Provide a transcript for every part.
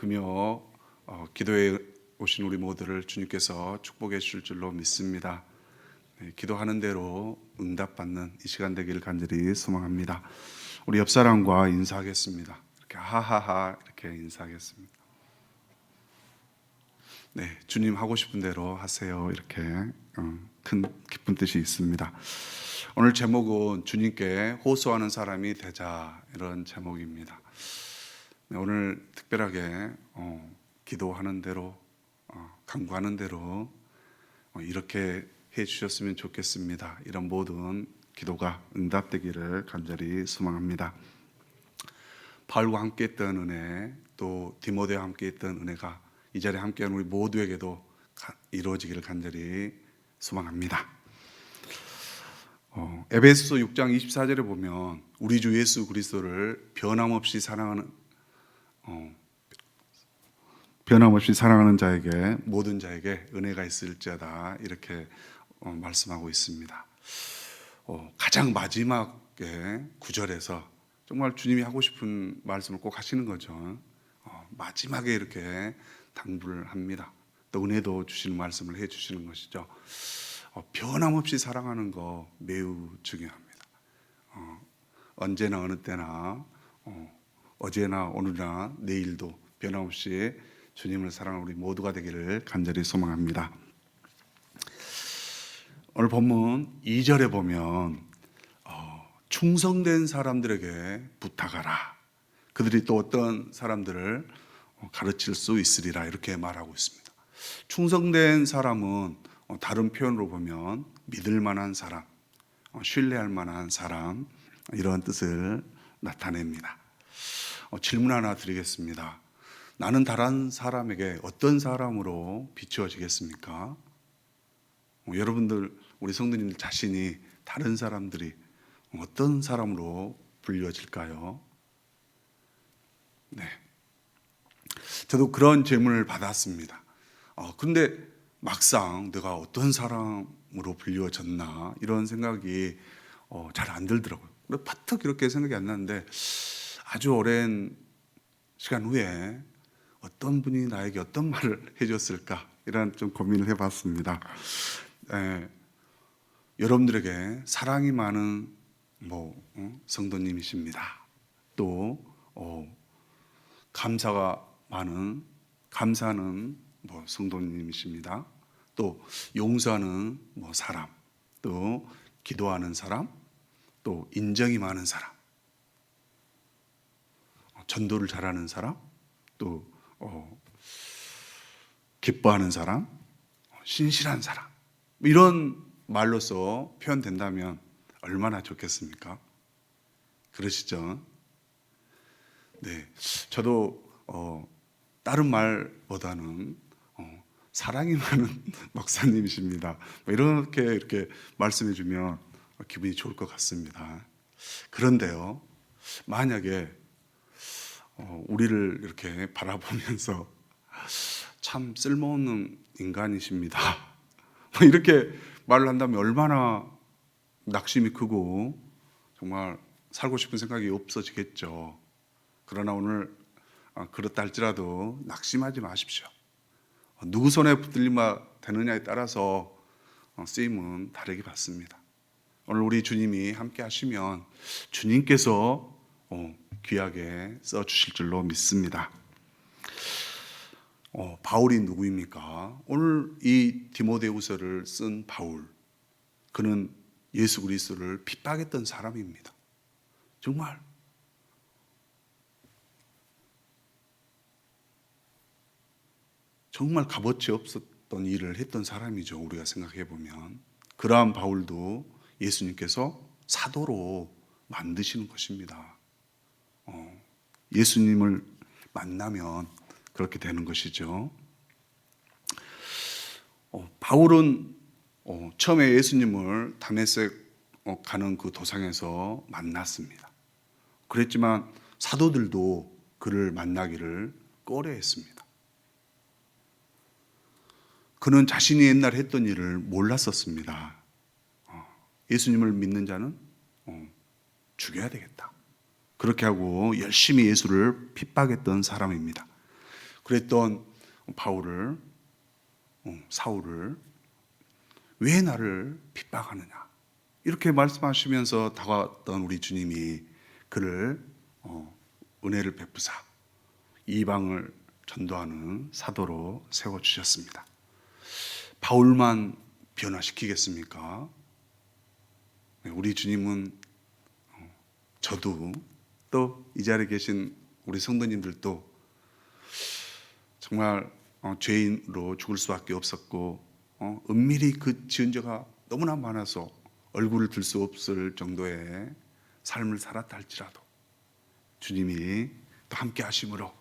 금요 기도에 오신 우리 모두를 주님께서 축복해 주실 줄로 믿습니다. 기도하는 대로 응답받는 이 시간 되기를 간절히 소망합니다. 우리 옆 사람과 인사하겠습니다. 이렇게 하하하 이렇게 인사하겠습니다. 네, 주님 하고 싶은 대로 하세요. 이렇게 큰 기쁜 뜻이 있습니다. 오늘 제목은 주님께 호소하는 사람이 되자, 이런 제목입니다. 네, 오늘 특별하게 기도하는 대로 간구하는 대로 이렇게 해 주셨으면 좋겠습니다. 이런 모든 기도가 응답되기를 간절히 소망합니다. 바울과 함께 했던 은혜, 또 디모데와 함께 했던 은혜가 이 자리에 함께한 우리 모두에게도 이루어지기를 간절히 소망합니다. 에베소서 6장 24절에 보면 우리 주 예수 그리스도를 변함없이 사랑하는 자에게, 모든 자에게 은혜가 있을지어다, 이렇게 말씀하고 있습니다. 가장 마지막에 9절에서 정말 주님이 하고 싶은 말씀을 꼭 하시는 거죠. 마지막에 이렇게 당부를 합니다. 또 은혜도 주시는 말씀을 해 주시는 것이죠. 변함없이 사랑하는 거 매우 중요합니다. 언제나 어느 때나 어제나 오늘이나 내일도 변함없이 주님을 사랑하는 우리 모두가 되기를 간절히 소망합니다. 오늘 본문 2절에 보면 충성된 사람들에게 부탁하라, 그들이 또 어떤 사람들을 가르칠 수 있으리라, 이렇게 말하고 있습니다. 충성된 사람은 다른 표현으로 보면 믿을 만한 사람, 신뢰할 만한 사람, 이런 뜻을 나타냅니다. 질문 하나 드리겠습니다. 나는 다른 사람에게 어떤 사람으로 비추어지겠습니까? 여러분들, 우리 성도님들 자신이 다른 사람들이 어떤 사람으로 불려질까요? 네, 저도 그런 질문을 받았습니다. 근데 막상 내가 어떤 사람으로 불려졌나, 이런 생각이 잘 안 들더라고요. 파특 이렇게 생각이 안 나는데, 아주 오랜 시간 후에 어떤 분이 나에게 어떤 말을 해줬을까, 이런 좀 고민을 해봤습니다. 여러분들에게 사랑이 많은 성도님이십니다. 또 감사는 성도님이십니다. 또 용서하는 사람, 또 기도하는 사람, 또 인정이 많은 사람, 전도를 잘하는 사람, 또 기뻐하는 사람, 신실한 사람, 이런 말로서 표현된다면 얼마나 좋겠습니까? 그러시죠? 네, 저도 다른 말보다는 사랑이 많은 목사님이십니다, 이렇게 말씀해 주면 기분이 좋을 것 같습니다. 그런데요, 만약에 우리를 이렇게 바라보면서 참 쓸모없는 인간이십니다, 이렇게 말을 한다면 얼마나 낙심이 크고 정말 살고 싶은 생각이 없어지겠죠. 그러나 오늘 그렇다 할지라도 낙심하지 마십시오. 누구 손에 붙들리마 되느냐에 따라서 쓰임은 다르게 받습니다. 오늘 우리 주님이 함께 하시면 주님께서 귀하게 써주실 줄로 믿습니다. 바울이 누구입니까? 오늘 이 디모데후서를 쓴 바울, 그는 예수 그리스도를 핍박했던 사람입니다. 정말 값어치 없었던 일을 했던 사람이죠. 우리가 생각해 보면 그러한 바울도 예수님께서 사도로 만드시는 것입니다. 예수님을 만나면 그렇게 되는 것이죠. 바울은 처음에 예수님을 다메섹 가는 그 도상에서 만났습니다. 그랬지만 사도들도 그를 만나기를 꺼려했습니다. 그는 자신이 옛날에 했던 일을 몰랐었습니다. 예수님을 믿는 자는 죽여야 되겠다, 그렇게 하고 열심히 예수를 핍박했던 사람입니다. 그랬던 사울을 왜 나를 핍박하느냐 이렇게 말씀하시면서 다가왔던 우리 주님이 그를 은혜를 베푸사 이방을 전도하는 사도로 세워주셨습니다. 바울만 변화시키겠습니까? 우리 주님은 저도 또 이 자리에 계신 우리 성도님들도 정말 죄인으로 죽을 수밖에 없었고 은밀히 그 지은 죄가 너무나 많아서 얼굴을 들 수 없을 정도의 삶을 살았다 할지라도 주님이 또 함께 하심으로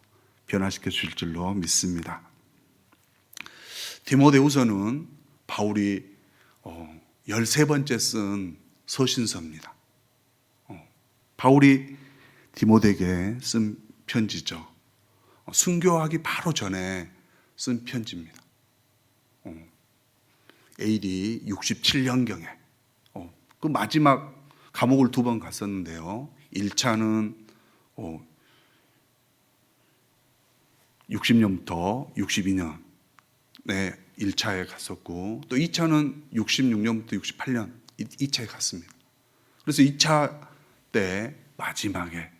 변화시켜 주실 줄로 믿습니다. 디모데후서는 바울이 13번째 쓴 서신서입니다. 바울이 디모데에게 쓴 편지죠. 순교하기 바로 전에 쓴 편지입니다. AD 67년경에 그 마지막 감옥을 2번 갔었는데요. 1차는 60년부터 62년에 1차에 갔었고 또 2차는 66년부터 68년 2차에 갔습니다. 그래서 2차 때 마지막에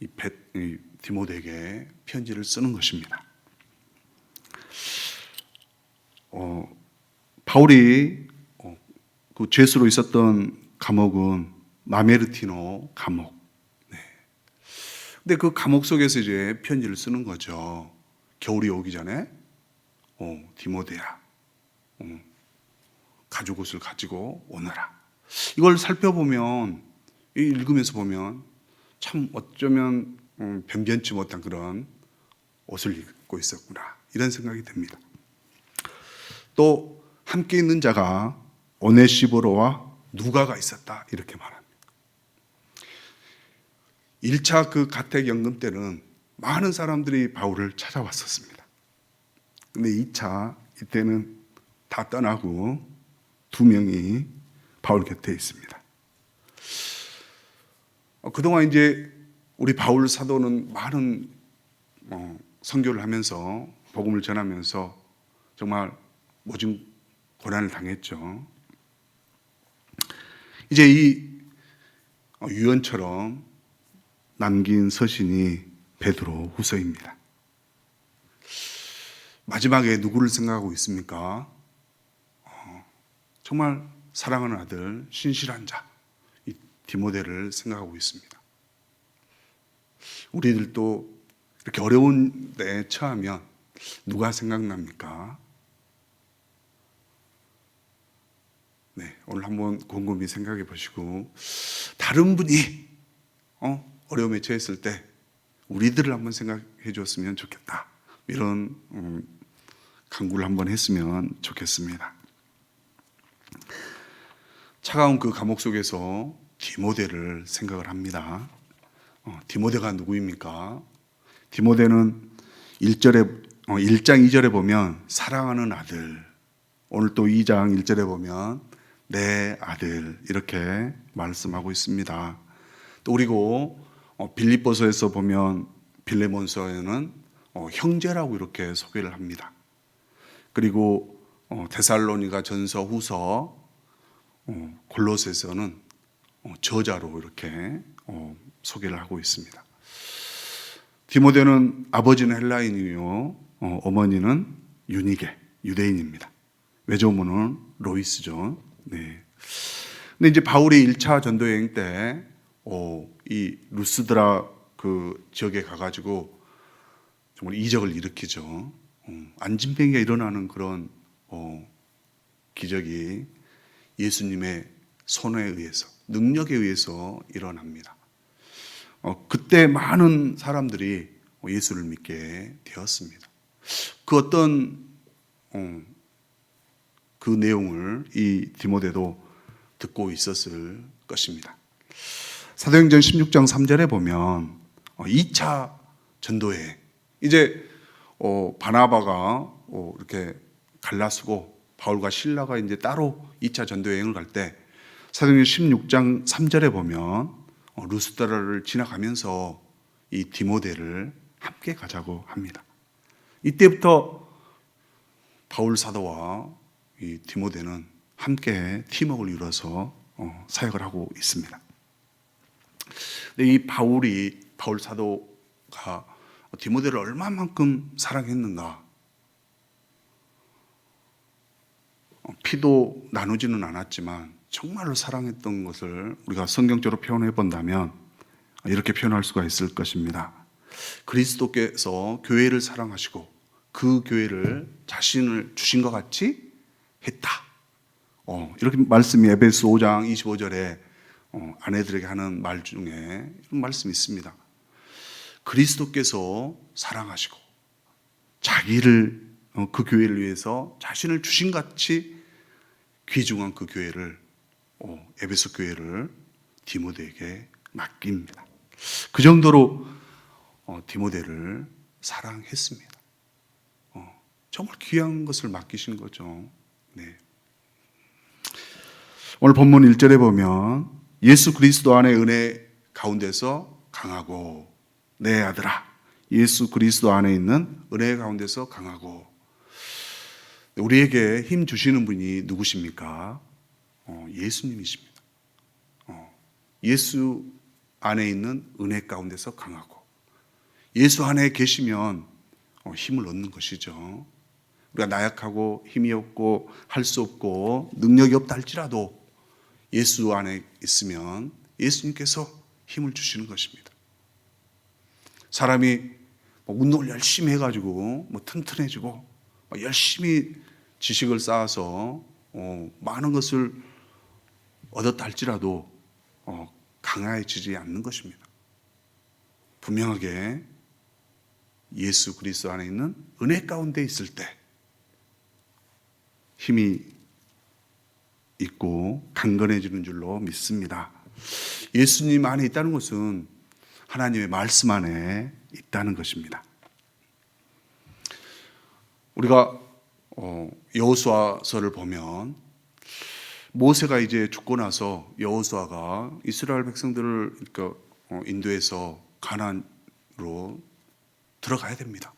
이 디모데에게 편지를 쓰는 것입니다. 바울이 그 죄수로 있었던 감옥은 마메르티노 감옥. 근데 그 감옥 속에서 이제 편지를 쓰는 거죠. 겨울이 오기 전에 디모데야, 가죽 옷을 가지고 오너라. 이걸 살펴보면, 읽으면서 보면 참 어쩌면 변변치 못한 그런 옷을 입고 있었구나 이런 생각이 듭니다. 또 함께 있는 자가 오네시보로와 누가가 있었다 이렇게 말합니다. 1차 그 가택연금 때는 많은 사람들이 바울을 찾아왔었습니다. 근데 2차 이때는 다 떠나고 2명이 바울 곁에 있습니다. 그동안 이제 우리 바울 사도는 많은 선교를 하면서 복음을 전하면서 정말 모진 고난을 당했죠. 이제 이 유언처럼 남긴 서신이 베드로 후서입니다. 마지막에 누구를 생각하고 있습니까? 정말 사랑하는 아들, 신실한 자, 이 디모데를 생각하고 있습니다. 우리들도 이렇게 어려운 데 처하면 누가 생각납니까? 네, 오늘 한번 곰곰이 생각해 보시고 다른 분이 어려움에 처했을 때 우리들을 한번 생각해 줬으면 좋겠다. 이런 간구를 한번 했으면 좋겠습니다. 차가운 그 감옥 속에서 디모데를 생각을 합니다. 디모데가 누구입니까? 디모데는 1장 2절에 보면 사랑하는 아들, 오늘 또 2장 1절에 보면 내 아들 이렇게 말씀하고 있습니다. 또 그리고 빌립보서에서 보면 빌레몬서에는 형제라고 이렇게 소개를 합니다. 그리고 데살로니가 전서 후서 골로새서는 저자로 이렇게 소개를 하고 있습니다. 디모데는 아버지는 헬라인이요 어머니는 유니게 유대인입니다. 외조모는 로이스죠. 네. 근데 이제 바울이 1차 전도 여행 때 이 루스드라 그 지역에 가가지고 정말 이적을 일으키죠. 안진뱅이가 일어나는 그런 기적이 예수님의 손에 의해서, 능력에 의해서 일어납니다. 그때 많은 사람들이 예수를 믿게 되었습니다. 그 어떤 그 내용을 이 디모데도 듣고 있었을 것입니다. 사도행전 16장 3절에 보면 2차 전도회 이제 바나바가 이렇게 갈라쓰고 바울과 실라가 이제 따로 2차 전도 여행을 갈 때 사도행전 16장 3절에 보면 루스드라를 지나가면서 이 디모데를 함께 가자고 합니다. 이때부터 바울 사도와 이 디모데는 함께 팀워크를 이뤄서 사역을 하고 있습니다. 근데 이 바울 사도가 디모데를 얼마만큼 사랑했는가? 피도 나누지는 않았지만 정말로 사랑했던 것을 우리가 성경적으로 표현해 본다면 이렇게 표현할 수가 있을 것입니다. 그리스도께서 교회를 사랑하시고 그 교회를 자신을 주신 것 같이 했다. 이렇게 말씀이 에베소 5장 25절에 아내들에게 하는 말 중에 이런 말씀이 있습니다. 그리스도께서 사랑하시고 자기를 그 교회를 위해서 자신을 주신 같이 귀중한 그 교회를 에베소 교회를 디모데에게 맡깁니다. 그 정도로 디모데를 사랑했습니다. 정말 귀한 것을 맡기신 거죠. 네. 오늘 본문 1절에 보면 예수 그리스도 안의 은혜 가운데서 강하고 내 아들아 예수 그리스도 안에 있는 은혜 가운데서 강하고 우리에게 힘 주시는 분이 누구십니까? 예수님이십니다. 예수 안에 있는 은혜 가운데서 강하고 예수 안에 계시면 힘을 얻는 것이죠. 우리가 나약하고 힘이 없고 할 수 없고 능력이 없다 할지라도 예수 안에 있으면 예수님께서 힘을 주시는 것입니다. 사람이 운동을 열심히 해가지고 튼튼해지고 열심히 지식을 쌓아서 많은 것을 얻었다 할지라도 강해지지 않는 것입니다. 분명하게 예수 그리스도 안에 있는 은혜 가운데 있을 때 힘이 있고 강건해지는 줄로 믿습니다. 예수님 안에 있다는 것은 하나님의 말씀 안에 있다는 것입니다. 우리가 여호수아서를 보면 모세가 이제 죽고 나서 여호수아가 이스라엘 백성들을 인도해서 가나안으로 들어가야 됩니다.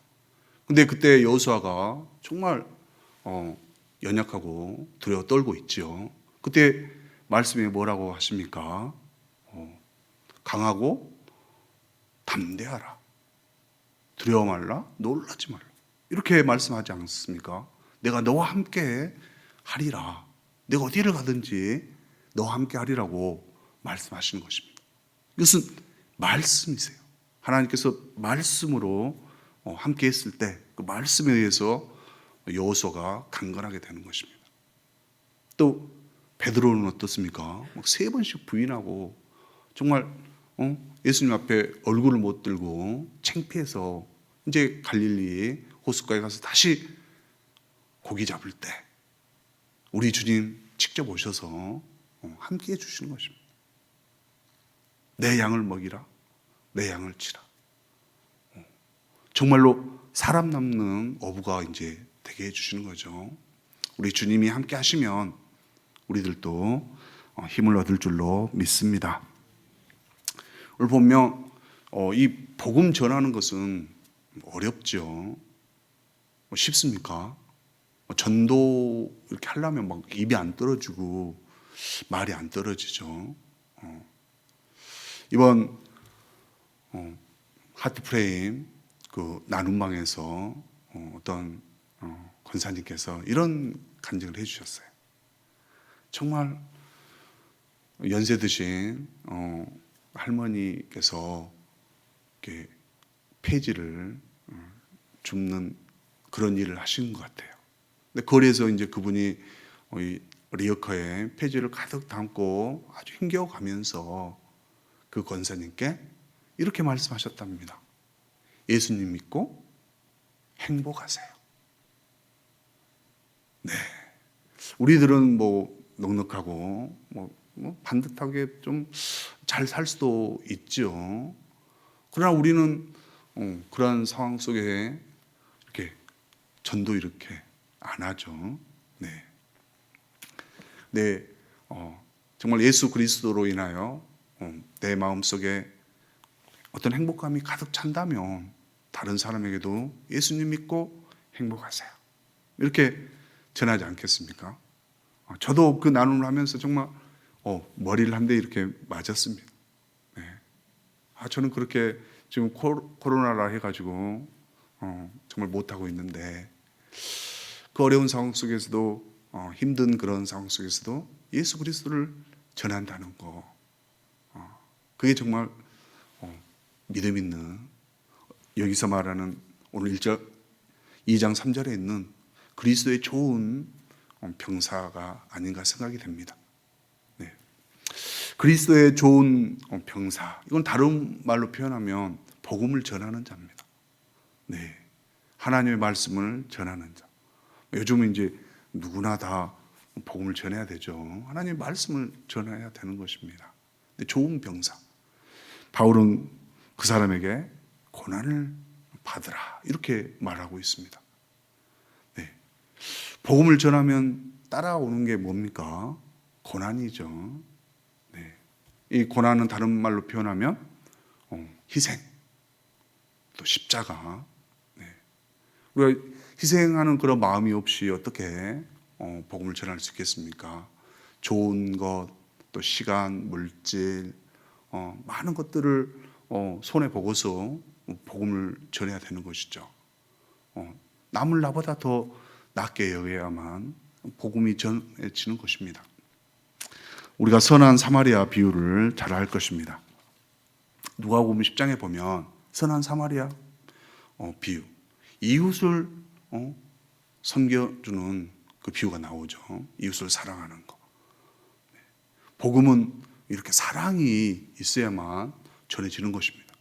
근데 그때 여호수아가 정말 연약하고 두려워 떨고 있죠. 그때 말씀에 뭐라고 하십니까? 강하고 담대하라. 두려워 말라. 놀라지 말라. 이렇게 말씀하지 않습니까? 내가 너와 함께 하리라. 내가 어디를 가든지 너와 함께 하리라고 말씀하시는 것입니다. 이것은 말씀이세요. 하나님께서 말씀으로 함께 했을 때 그 말씀에 의해서 여호수아가 강건하게 되는 것입니다. 또 베드로는 어떻습니까? 3번씩 부인하고 정말 예수님 앞에 얼굴을 못 들고 창피해서 이제 갈릴리 호숫가에 가서 다시 고기 잡을 때 우리 주님 직접 오셔서 함께 해주시는 것입니다. 내 양을 먹이라, 내 양을 치라. 정말로 사람 남는 어부가 이제 되게 해주시는 거죠. 우리 주님이 함께 하시면 우리들도 힘을 얻을 줄로 믿습니다. 오늘 보면 이 복음 전하는 것은 어렵죠. 쉽습니까? 전도 이렇게 하려면 막 입이 안 떨어지고 말이 안 떨어지죠. 이번 하트프레임 그 나눔방에서 어떤 권사님께서 이런 간증을 해주셨어요. 정말 연세 드신 할머니께서 이렇게 폐지를 줍는 그런 일을 하시는 것 같아요. 근데 거리에서 이제 그분이 리어커에 폐지를 가득 담고 아주 힘겨워가면서 그 권사님께 이렇게 말씀하셨답니다. 예수님 믿고 행복하세요. 네, 우리들은 넉넉하고 반듯하게 좀 잘 살 수도 있죠. 그러나 우리는 그러한 상황 속에 이렇게 전도 이렇게 안 하죠. 네, 정말 예수 그리스도로 인하여 내 마음 속에 어떤 행복감이 가득 찬다면 다른 사람에게도 예수님 믿고 행복하세요, 이렇게 전하지 않겠습니까? 저도 그 나눔을 하면서 정말 머리를 한 대 이렇게 맞았습니다. 네. 저는 그렇게 지금 코로나라 해가지고 정말 못하고 있는데, 그 어려운 상황 속에서도 힘든 그런 상황 속에서도 예수 그리스도를 전한다는 거, 그게 정말 믿음 있는, 여기서 말하는 오늘 2장 3절에 있는 그리스도의 좋은 병사가 아닌가 생각이 됩니다. 네. 그리스도의 좋은 병사, 이건 다른 말로 표현하면 복음을 전하는 자입니다. 네. 하나님의 말씀을 전하는 자. 요즘은 이제 누구나 다 복음을 전해야 되죠. 하나님의 말씀을 전해야 되는 것입니다. 좋은 병사. 바울은 그 사람에게 고난을 받으라, 이렇게 말하고 있습니다. 네. 복음을 전하면 따라오는 게 뭡니까? 고난이죠. 네. 이 고난은 다른 말로 표현하면 희생, 또 십자가. 네. 우리가 희생하는 그런 마음이 없이 어떻게 복음을 전할 수 있겠습니까? 좋은 것, 또 시간, 물질, 많은 것들을 손에 보고서 복음을 전해야 되는 것이죠. 남을 나보다 더 낫게 여겨야만 복음이 전해지는 것입니다. 우리가 선한 사마리아 비유를 잘 알 것입니다. 누가복음 10장에 보면 선한 사마리아 비유, 이웃을 섬겨주는 그 비유가 나오죠. 이웃을 사랑하는 거. 복음은 이렇게 사랑이 있어야만 전해지는 것입니다.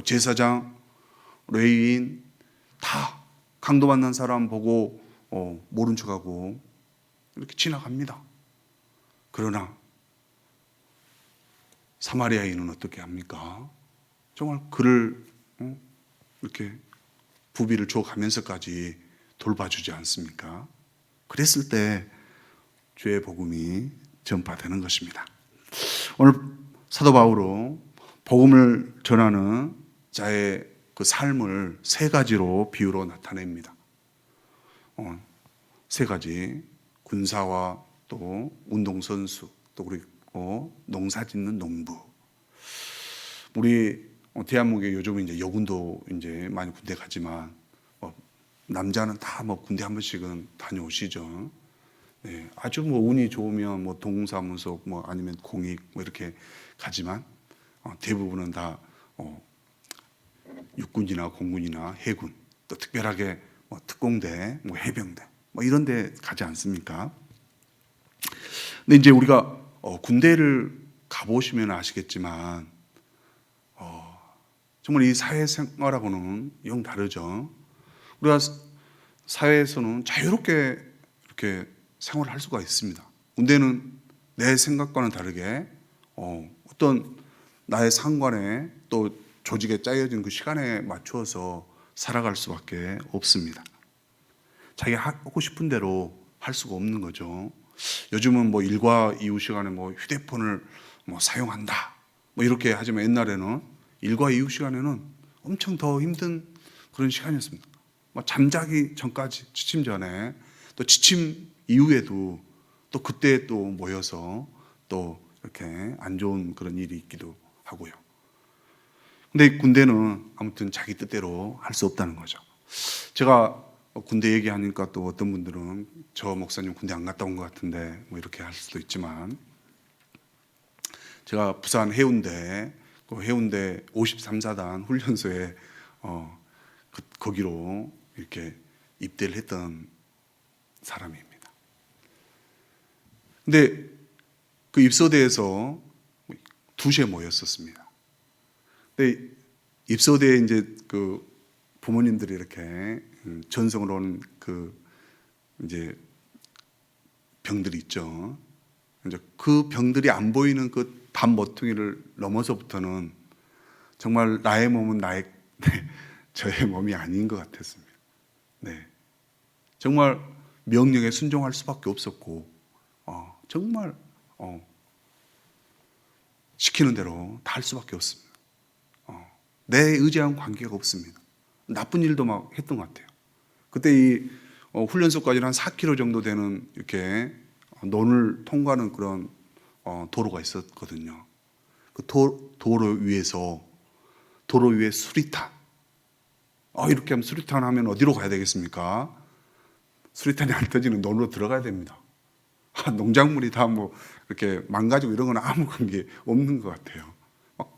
제사장, 레위인 다 강도받는 사람 보고 모른 척하고 이렇게 지나갑니다. 그러나 사마리아인은 어떻게 합니까? 정말 그를 이렇게 부비를 줘가면서까지 돌봐주지 않습니까? 그랬을 때 주의 복음이 전파되는 것입니다. 오늘 사도 바울은 복음을 전하는 자의 그 삶을 세 가지로 비유로 나타냅니다. 세 가지, 군사와 또 운동선수, 또 그리고 농사짓는 농부. 우리 대한민국에 요즘 이제 여군도 이제 많이 군대 가지만 남자는 다 군대 한 번씩은 다녀오시죠. 네, 아주 운이 좋으면 동사무소 아니면 공익 이렇게 가지만 대부분은 다 육군이나 공군이나 해군, 또 특별하게 특공대, 해병대 이런 데 가지 않습니까? 근데 이제 우리가 군대를 가보시면 아시겠지만 정말 이 사회생활하고는 영 다르죠. 우리가 사회에서는 자유롭게 이렇게 생활을 할 수가 있습니다. 군대는 내 생각과는 다르게 어떤 나의 상관에 또 조직에 짜여진 그 시간에 맞추어서 살아갈 수밖에 없습니다. 자기가 하고 싶은 대로 할 수가 없는 거죠. 요즘은 일과 이후 시간에 휴대폰을 사용한다 이렇게 하지만 옛날에는 일과 이후 시간에는 엄청 더 힘든 그런 시간이었습니다. 잠자기 전까지, 취침 전에, 또 취침 이후에도 또 그때 또 모여서 또 이렇게 안 좋은 그런 일이 있기도 하고요. 근데 군대는 아무튼 자기 뜻대로 할 수 없다는 거죠. 제가 군대 얘기하니까 또 어떤 분들은 저 목사님 군대 안 갔다 온 것 같은데 이렇게 할 수도 있지만, 제가 부산 해운대 53사단 훈련소에 거기로 이렇게 입대를 했던 사람입니다. 근데 그 입소대에서 2시에 모였었습니다. 근데 입소대에 이제 그 부모님들이 이렇게 전성을 온 그 이제 병들이 있죠. 이제 그 병들이 안 보이는 그 밤 모퉁이를 넘어서부터는 정말 나의 몸은 저의 몸이 아닌 것 같았습니다. 네, 정말 명령에 순종할 수밖에 없었고, 정말 시키는 대로 다 할 수밖에 없습니다. 내 의지와는 관계가 없습니다. 나쁜 일도 막 했던 것 같아요. 그때 이 훈련소까지는 한 4km 정도 되는 이렇게 논을 통과하는 그런 도로가 있었거든요. 그 도로 위에 수리탄. 이렇게 하면 수리탄 하면 어디로 가야 되겠습니까? 수리탄이 안 터지는 논으로 들어가야 됩니다. 농작물이 다 뭐 이렇게 망가지고 이런 건 아무 관계 없는 것 같아요.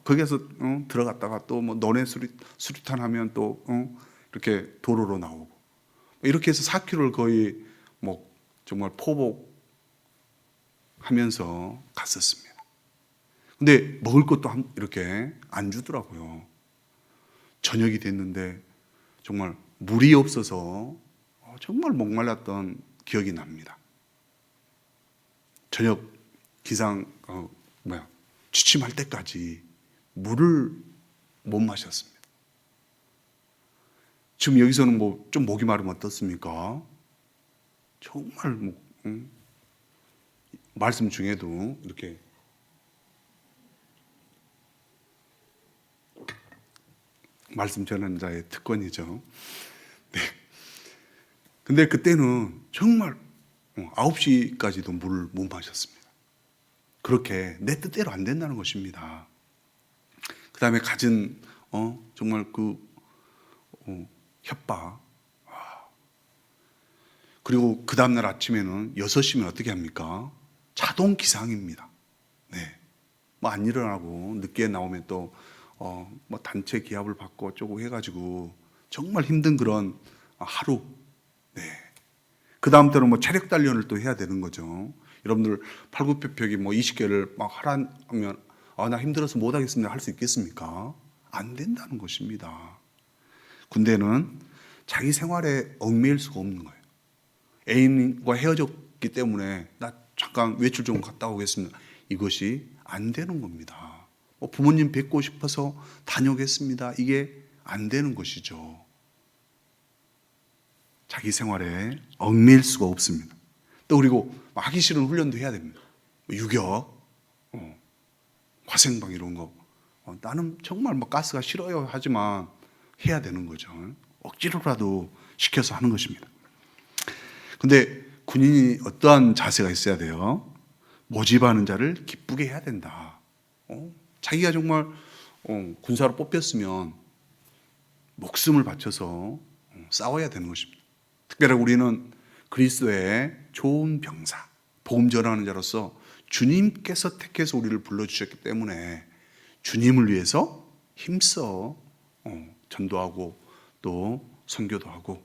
거기에서 들어갔다가 또 뭐 논에 수리탄 하면 또 이렇게 도로로 나오고 이렇게 해서 4km를 거의 뭐 정말 포복하면서 갔었습니다. 근데 먹을 것도 이렇게 안 주더라고요. 저녁이 됐는데 정말 물이 없어서 정말 목말랐던 기억이 납니다. 저녁 취침할 때까지 물을 못 마셨습니다. 지금 여기서는 뭐 좀 목이 마르면 어떻습니까? 정말 말씀 중에도 이렇게 말씀 전하는 자의 특권이죠. 네. 근데 그때는 정말 9시까지도 물을 못 마셨습니다. 그렇게 내 뜻대로 안 된다는 것입니다. 그 다음에 가진 정말 협박. 그리고 그 다음날 아침에는 6시면 어떻게 합니까? 자동 기상입니다. 네. 뭐 안 일어나고 늦게 나오면 또 뭐 단체 기합을 받고 어쩌고 해가지고 정말 힘든 그런 하루. 네. 그 다음 때는 뭐 체력 단련을 또 해야 되는 거죠. 여러분들 팔굽혀펴기 뭐 20개를 막 하라 하면 나 힘들어서 못 하겠습니다 할 수 있겠습니까? 안 된다는 것입니다. 군대는 자기 생활에 얽매일 수가 없는 거예요. 애인과 헤어졌기 때문에 나 잠깐 외출 좀 갔다 오겠습니다. 이것이 안 되는 겁니다. 부모님 뵙고 싶어서 다녀오겠습니다. 이게 안 되는 것이죠. 자기 생활에 얽매일 수가 없습니다. 또 그리고 하기 싫은 훈련도 해야 됩니다. 유격, 화생방 이런 거. 나는 정말 가스가 싫어요 하지만 해야 되는 거죠. 억지로라도 시켜서 하는 것입니다. 근데 군인이 어떠한 자세가 있어야 돼요? 모집하는 자를 기쁘게 해야 된다. 자기가 정말 군사로 뽑혔으면 목숨을 바쳐서 싸워야 되는 것입니다. 특별히 우리는 그리스도의 좋은 병사, 복음 전하는 자로서 주님께서 택해서 우리를 불러주셨기 때문에 주님을 위해서 힘써 전도하고 또 선교도 하고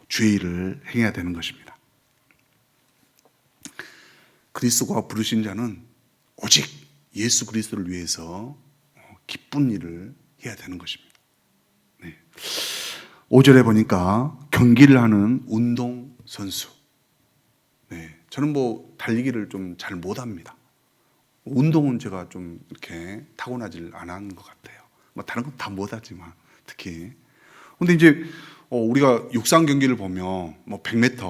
주의 일을 행해야 되는 것입니다. 그리스도가 부르신 자는 오직 예수 그리스도를 위해서 기쁜 일을 해야 되는 것입니다. 네. 5절에 보니까 경기를 하는 운동선수. 네. 저는 뭐 달리기를 좀 잘 못합니다. 운동은 제가 좀 이렇게 타고나질 않은 것 같아요. 뭐 다른 건 다 못하지만 특히. 근데 이제 우리가 육상 경기를 보면 뭐 100m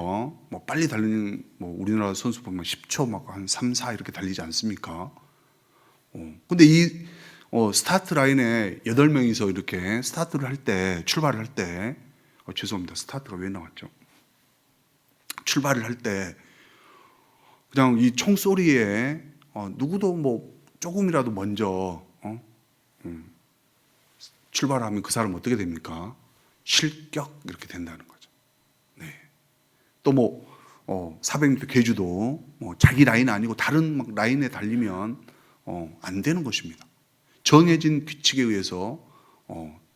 뭐 빨리 달리는 뭐 우리나라 선수 보면 10초 막 한 3, 4 이렇게 달리지 않습니까? 근데 이 스타트 라인에 8명이서 이렇게 스타트를 할 때, 출발을 할 때, 죄송합니다. 스타트가 왜 나왔죠? 출발을 할 때 그냥 이 총소리에 누구도 뭐 조금이라도 먼저 출발하면 그 사람은 어떻게 됩니까? 실격 이렇게 된다는 거죠. 네. 또 뭐 400m 계주도 뭐 자기 라인 아니고 다른 막 라인에 달리면 안 되는 것입니다. 정해진 규칙에 의해서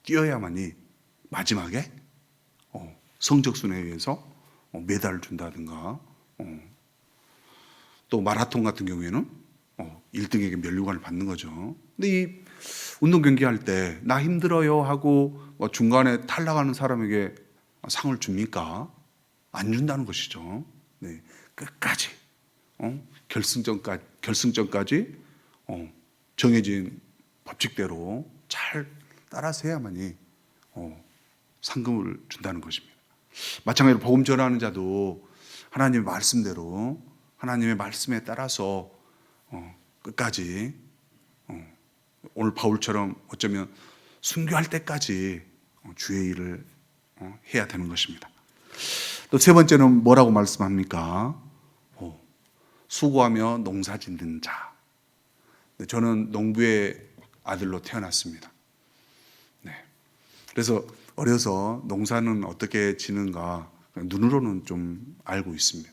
뛰어야만이 마지막에 성적순에 의해서 메달을 준다든가 또 마라톤 같은 경우에는 1등에게 면류관을 받는 거죠. 근데 이 운동 경기할 때 나 힘들어요 하고 중간에 탈락하는 사람에게 상을 줍니까? 안 준다는 것이죠. 네. 끝까지 결승전까지 정해진 법칙대로 잘 따라서 해야만이 상금을 준다는 것입니다. 마찬가지로 복음 전하는 자도 하나님의 말씀대로 하나님의 말씀에 따라서 끝까지 오늘 바울처럼 어쩌면 순교할 때까지 주의 일을 해야 되는 것입니다. 또 세 번째는 뭐라고 말씀합니까? 수고하며 농사 짓는 자. 저는 농부의 아들로 태어났습니다. 네. 그래서 어려서 농사는 어떻게 지는가 눈으로는 좀 알고 있습니다.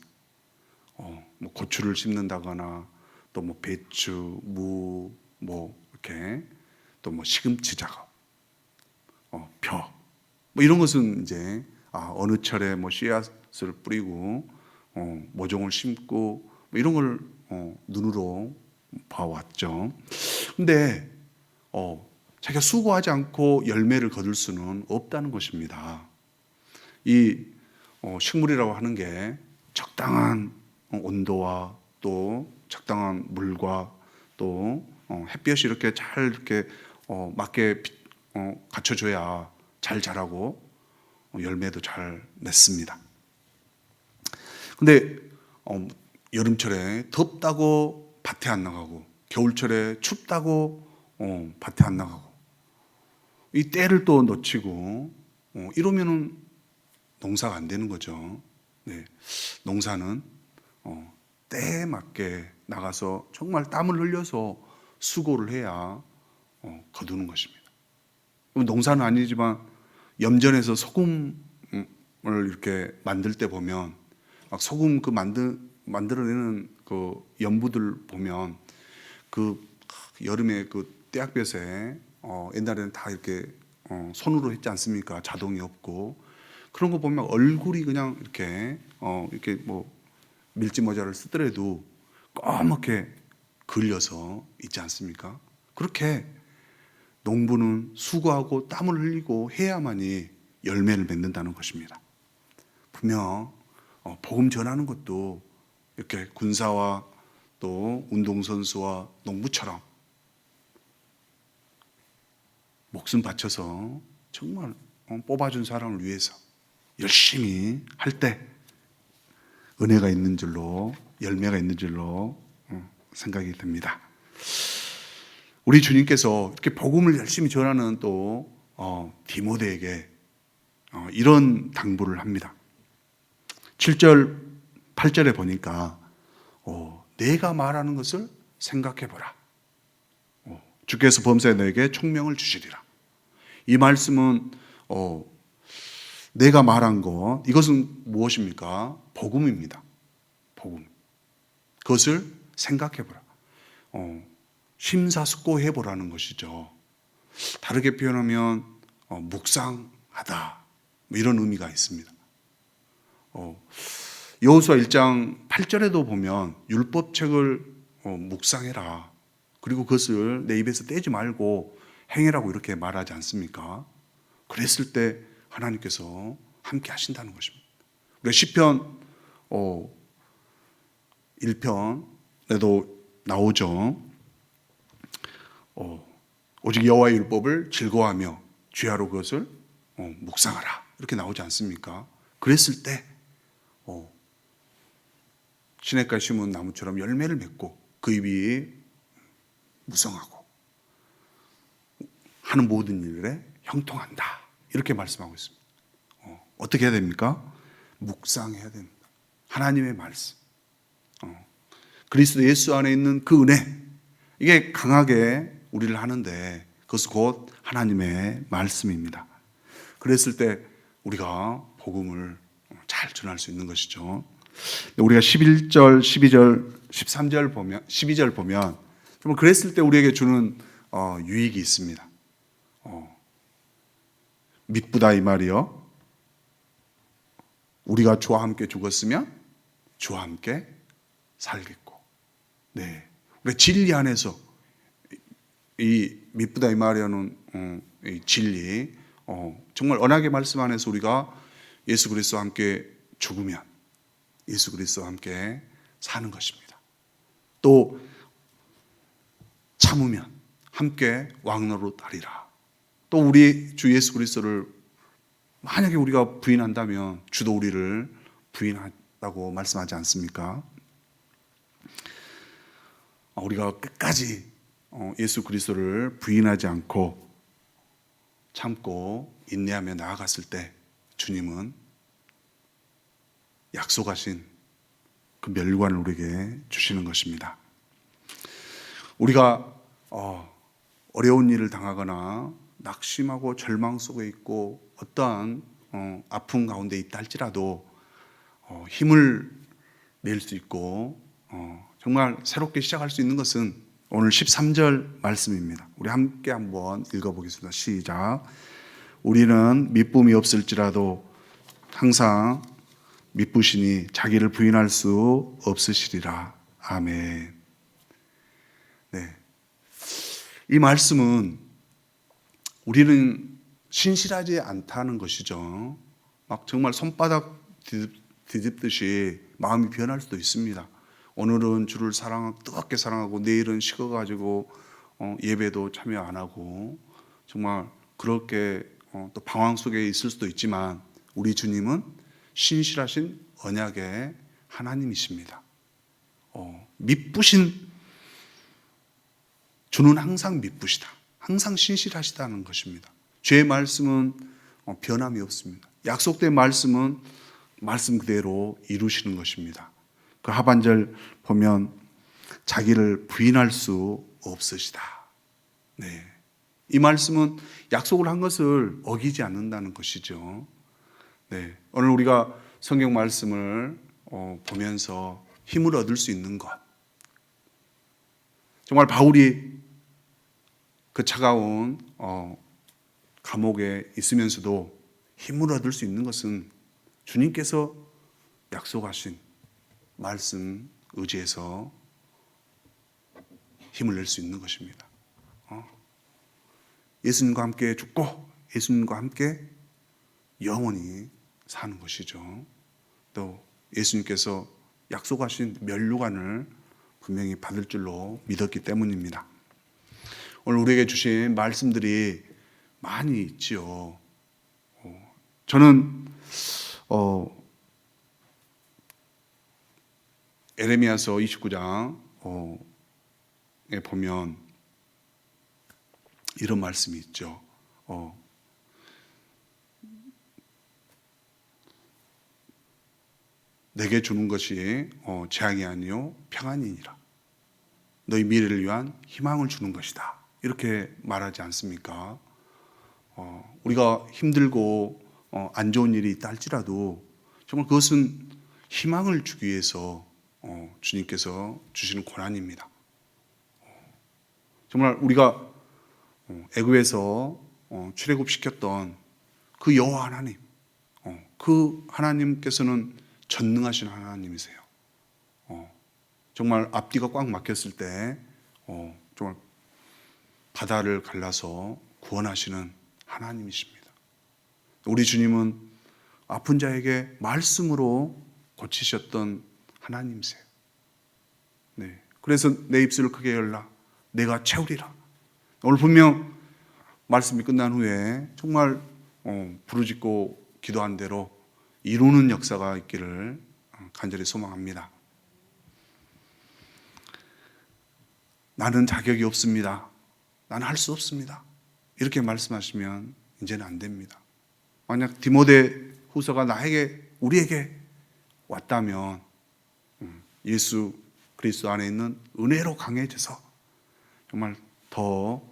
뭐 고추를 심는다거나 또 뭐 배추, 무, 뭐 이렇게 또 뭐 시금치 작업, 벼, 뭐 이런 것은 이제 어느 철에 뭐 씨앗을 뿌리고 모종을 심고 뭐 이런 걸 눈으로 봐왔죠. 근데 자기가 수고하지 않고 열매를 거둘 수는 없다는 것입니다. 이 식물이라고 하는 게 적당한 온도와 또 적당한 물과 또 햇볕이 이렇게 잘 이렇게 맞게 갖춰줘야 잘 자라고 열매도 잘 맺습니다. 근데 여름철에 덥다고 밭에 안 나가고 겨울철에 춥다고 밭에 안 나가고 이 때를 또 놓치고 이러면은 농사가 안 되는 거죠. 네. 농사는 때에 맞게 나가서 정말 땀을 흘려서 수고를 해야 거두는 것입니다. 농사는 아니지만 염전에서 소금을 이렇게 만들 때 보면 막 소금 그 만들어내는 그 연부들 보면 그 여름에 그 떼약볕에 옛날에는 다 이렇게 손으로 했지 않습니까? 자동이 없고 그런 거 보면 얼굴이 그냥 이렇게 이렇게 뭐 밀짚 모자를 쓰더라도 까맣게 걸려서 있지 않습니까? 그렇게 농부는 수고하고 땀을 흘리고 해야만이 열매를 맺는다는 것입니다. 분명 복음 전하는 것도 이렇게 군사와 또 운동선수와 농부처럼 목숨 바쳐서 정말 뽑아준 사람을 위해서 열심히 할 때 은혜가 있는 줄로 열매가 있는 줄로 생각이 듭니다. 우리 주님께서 이렇게 복음을 열심히 전하는 또 디모데에게 이런 당부를 합니다. 7절, 8절에 보니까 내가 말하는 것을 생각해보라. 주께서 범사에 너에게 총명을 주시리라. 이 말씀은 내가 말한 것 이것은 무엇입니까? 복음입니다. 복음. 그것을 생각해보라. 심사숙고해보라는 것이죠. 다르게 표현하면 묵상하다 뭐 이런 의미가 있습니다. 여호수아 1장 8절에도 보면 율법책을 묵상해라. 그리고 그것을 내 입에서 떼지 말고 행해라고 이렇게 말하지 않습니까? 그랬을 때 하나님께서 함께 하신다는 것입니다. 우리 시편 1편에도 나오죠. 오직 여호와의 율법을 즐거워하며 주야로 그것을 묵상하라 이렇게 나오지 않습니까? 그랬을 때 시냇가에 심은 나무처럼 열매를 맺고 그 입이 무성하고 하는 모든 일에 형통한다 이렇게 말씀하고 있습니다. 어떻게 해야 됩니까? 묵상해야 됩니다. 하나님의 말씀, 그리스도 예수 안에 있는 그 은혜 이게 강하게 우리를 하는데 그것은 곧 하나님의 말씀입니다. 그랬을 때 우리가 복음을 잘 전할 수 있는 것이죠. 우리가 11절, 12절, 13절 보면 12절 보면 정말 그랬을 때 우리에게 주는 유익이 있습니다. 미쁘다 이 말이요. 우리가 주와 함께 죽었으면 주와 함께 살겠고, 네, 우리 진리 안에서 이 미쁘다 이 말이라는 이 진리, 정말 언약의 말씀 안에서 우리가 예수 그리스도와 함께 죽으면 예수 그리스도와 함께 사는 것입니다. 또 참으면 함께 왕노로 따리라. 또 우리 주 예수 그리스도를 만약에 우리가 부인한다면 주도 우리를 부인한다고 말씀하지 않습니까? 우리가 끝까지 예수 그리스도를 부인하지 않고 참고 인내하며 나아갔을 때 주님은 약속하신 그 멸관을 우리에게 주시는 것입니다. 우리가 어려운 일을 당하거나 낙심하고 절망 속에 있고 어떠한 아픔 가운데 있다 할지라도 힘을 낼 수 있고 정말 새롭게 시작할 수 있는 것은 오늘 13절 말씀입니다. 우리 함께 한번 읽어보겠습니다. 시작. 우리는 미쁨이 없을지라도 항상 미쁘시니 자기를 부인할 수 없으시리라. 아멘. 네. 이 말씀은 우리는 신실하지 않다는 것이죠. 막 정말 손바닥 뒤집듯이 마음이 변할 수도 있습니다. 오늘은 주를 뜨겁게 사랑하고 내일은 식어가지고 예배도 참여 안 하고 정말 그렇게 또 방황 속에 있을 수도 있지만 우리 주님은 신실하신 언약의 하나님이십니다. 미쁘신 주는 항상 미쁘시다. 항상 신실하시다는 것입니다. 주의 말씀은 변함이 없습니다. 약속된 말씀은 말씀 그대로 이루시는 것입니다. 그 하반절 보면 자기를 부인할 수 없으시다. 네. 이 말씀은 약속을 한 것을 어기지 않는다는 것이죠. 네. 오늘 우리가 성경 말씀을 보면서 힘을 얻을 수 있는 것. 정말 바울이 그 차가운 감옥에 있으면서도 힘을 얻을 수 있는 것은 주님께서 약속하신 말씀 의지해서 힘을 낼 수 있는 것입니다. 예수님과 함께 죽고 예수님과 함께 영원히 사는 것이죠. 또 예수님께서 약속하신 면류관을 분명히 받을 줄로 믿었기 때문입니다. 오늘 우리에게 주신 말씀들이 많이 있지요. 저는 에레미야서 29장에 보면 이런 말씀이 있죠. 내게 주는 것이 재앙이 아니요 평안이니라. 너희 미래를 위한 희망을 주는 것이다. 이렇게 말하지 않습니까? 우리가 힘들고 안 좋은 일이 있다 할지라도 정말 그것은 희망을 주기 위해서 주님께서 주시는 고난입니다. 정말 우리가 애굽에서 출애굽시켰던 그 여호와 하나님, 그 하나님께서는 전능하신 하나님이세요. 정말 앞뒤가 꽉 막혔을 때 정말 바다를 갈라서 구원하시는 하나님이십니다. 우리 주님은 아픈 자에게 말씀으로 고치셨던 하나님이세요. 네. 그래서 내 입술을 크게 열라 내가 채우리라. 오늘 분명 말씀이 끝난 후에 정말 부르짖고 기도한 대로 이루는 역사가 있기를 간절히 소망합니다. 나는 자격이 없습니다. 나는 할 수 없습니다. 이렇게 말씀하시면 이제는 안 됩니다. 만약 디모데 후서가 우리에게 왔다면 예수 그리스도 안에 있는 은혜로 강해져서 정말 더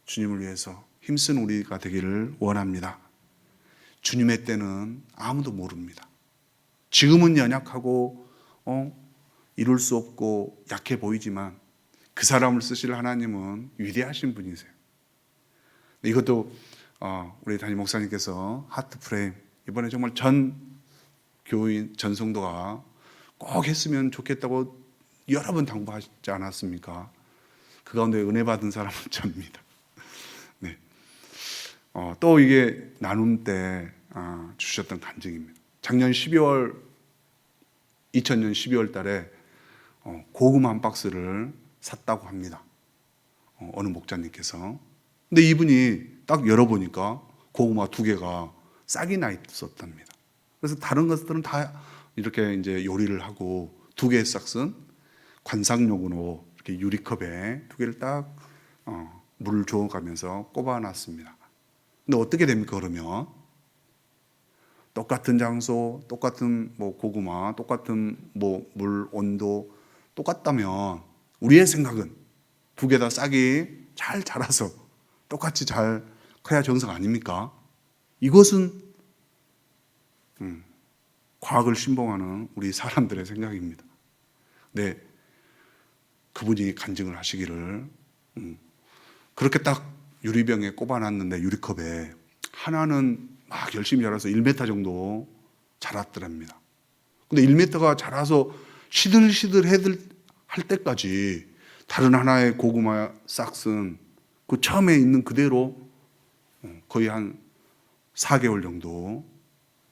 주님을 위해서 힘쓴 우리가 되기를 원합니다. 주님의 때는 아무도 모릅니다. 지금은 연약하고 이룰 수 없고 약해 보이지만 그 사람을 쓰실 하나님은 위대하신 분이세요. 이것도 우리 담임 목사님께서 하트 프레임 이번에 정말 전 교인 전 성도가 꼭 했으면 좋겠다고 여러 번 당부하지 않았습니까? 그 가운데 은혜 받은 사람은 저입니다. 네. 또 이게 나눔 때 주셨던 간증입니다. 작년 2000년 12월 달에 고구마 한 박스를 샀다고 합니다. 어느 목자님께서. 근데 이분이 딱 열어보니까 고구마 2개가 싹이 나 있었답니다. 그래서 다른 것들은 다 이렇게 이제 요리를 하고 2개의 싹은 관상용으로 이렇게 유리컵에 2개를 딱 물을 줘가면서 꼽아놨습니다. 근데 어떻게 됩니까, 그러면? 똑같은 장소, 똑같은 고구마, 똑같은 물 온도 똑같다면 우리의 생각은 두 개 다 싹이 잘 자라서 똑같이 잘 커야 정상 아닙니까? 이것은 과학을 신봉하는 우리 사람들의 생각입니다. 네, 그분이 간증을 하시기를 그렇게 딱 유리병에 꼽아놨는데 유리컵에 하나는 막 열심히 자라서 1m 정도 자랐더랍니다. 근데 1m가 자라서 시들시들할 때까지 다른 하나의 고구마 싹은 그 처음에 있는 그대로 거의 한 4개월 정도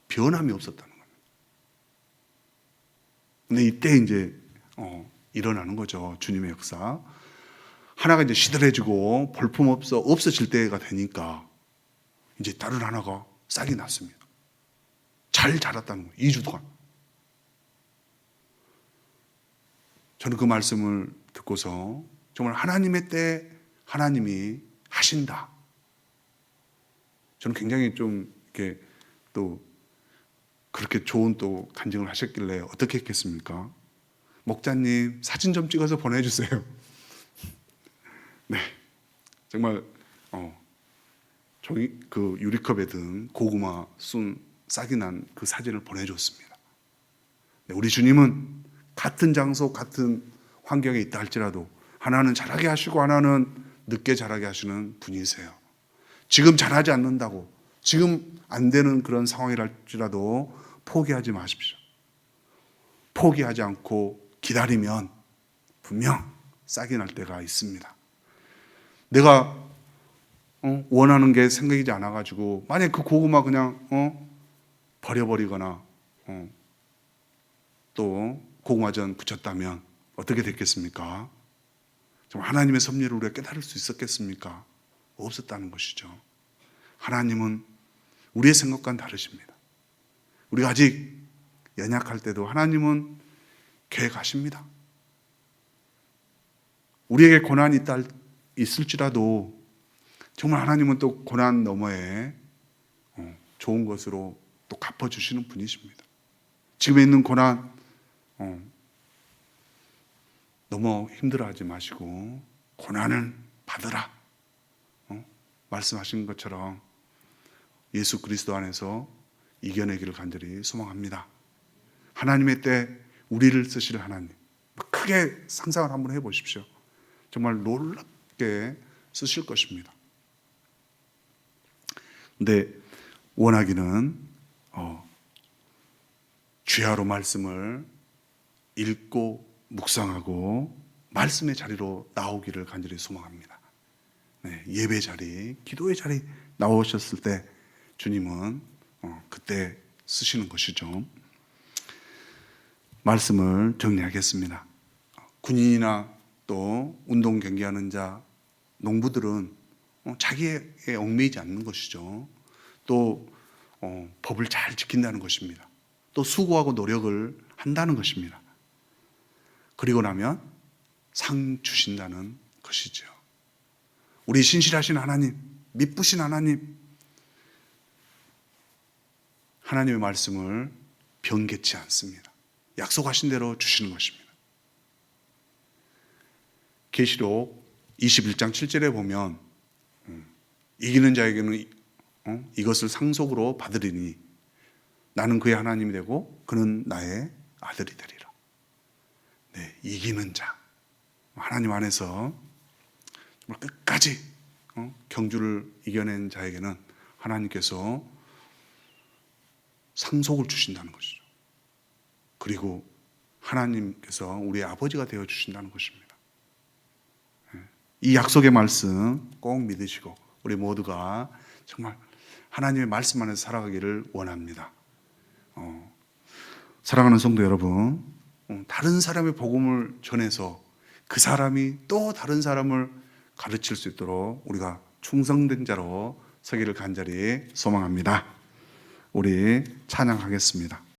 변함이 없었다는 겁니다. 근데 이때 이제 일어나는 거죠. 주님의 역사. 하나가 이제 시들해지고 볼품 없어질 때가 되니까 이제 다른 하나가 싹이 났습니다. 잘 자랐다는 거예요. 2주 동안. 저는 그 말씀을 듣고서 정말 하나님의 때 하나님이 하신다. 저는 굉장히 좀 이렇게 또 그렇게 좋은 또 간증을 하셨길래 어떻게 했겠습니까? 목자님 사진 좀 찍어서 보내주세요. 네, 정말 종이 그 유리컵에 든 고구마 순 싹이 난 그 사진을 보내줬습니다. 네, 우리 주님은 같은 장소, 같은 환경에 있다 할지라도 하나는 자라게 하시고 하나는 늦게 자라게 하시는 분이세요. 지금 자라지 않는다고, 지금 안 되는 그런 상황이랄지라도 포기하지 마십시오. 포기하지 않고 기다리면 분명 싹이 날 때가 있습니다. 내가 원하는 게 생각이지 않아가지고 만약 그 고구마 그냥 버려버리거나 또 고구마전 붙였다면 어떻게 됐겠습니까? 정말 하나님의 섭리를 우리가 깨달을 수 있었겠습니까? 없었다는 것이죠. 하나님은 우리의 생각과는 다르십니다. 우리가 아직 연약할 때도 하나님은 계획하십니다. 우리에게 고난이 있을지라도 정말 하나님은 또 고난 너머에 좋은 것으로 또 갚아주시는 분이십니다. 지금에 있는 고난 너무 힘들어하지 마시고 고난을 받으라 말씀하신 것처럼 예수 그리스도 안에서 이겨내기를 간절히 소망합니다. 하나님의 때 우리를 쓰실 하나님, 크게 상상을 한번 해보십시오. 정말 놀랍게 쓰실 것입니다. 근데 원하기는 주야로 말씀을 읽고 묵상하고 말씀의 자리로 나오기를 간절히 소망합니다. 네, 예배 자리, 기도의 자리 나오셨을 때 주님은 그때 쓰시는 것이죠. 말씀을 정리하겠습니다. 군인이나 또 운동 경기하는 자, 농부들은 자기에 얽매이지 않는 것이죠. 또 법을 잘 지킨다는 것입니다. 또 수고하고 노력을 한다는 것입니다. 그리고 나면 상 주신다는 것이죠. 우리 신실하신 하나님, 미쁘신 하나님, 하나님의 말씀을 변개치 않습니다. 약속하신 대로 주시는 것입니다. 계시록 21장 7절에 보면 이기는 자에게는 이것을 상속으로 받으리니 나는 그의 하나님이 되고 그는 나의 아들이 되리라. 네, 이기는 자, 하나님 안에서 정말 끝까지 경주를 이겨낸 자에게는 하나님께서 상속을 주신다는 것이죠. 그리고 하나님께서 우리의 아버지가 되어 주신다는 것입니다. 이 약속의 말씀 꼭 믿으시고 우리 모두가 정말 하나님의 말씀 안에서 살아가기를 원합니다. 사랑하는 성도 여러분, 다른 사람의 복음을 전해서 그 사람이 또 다른 사람을 가르칠 수 있도록 우리가 충성된 자로 서기를 간절히 소망합니다. 우리 찬양하겠습니다.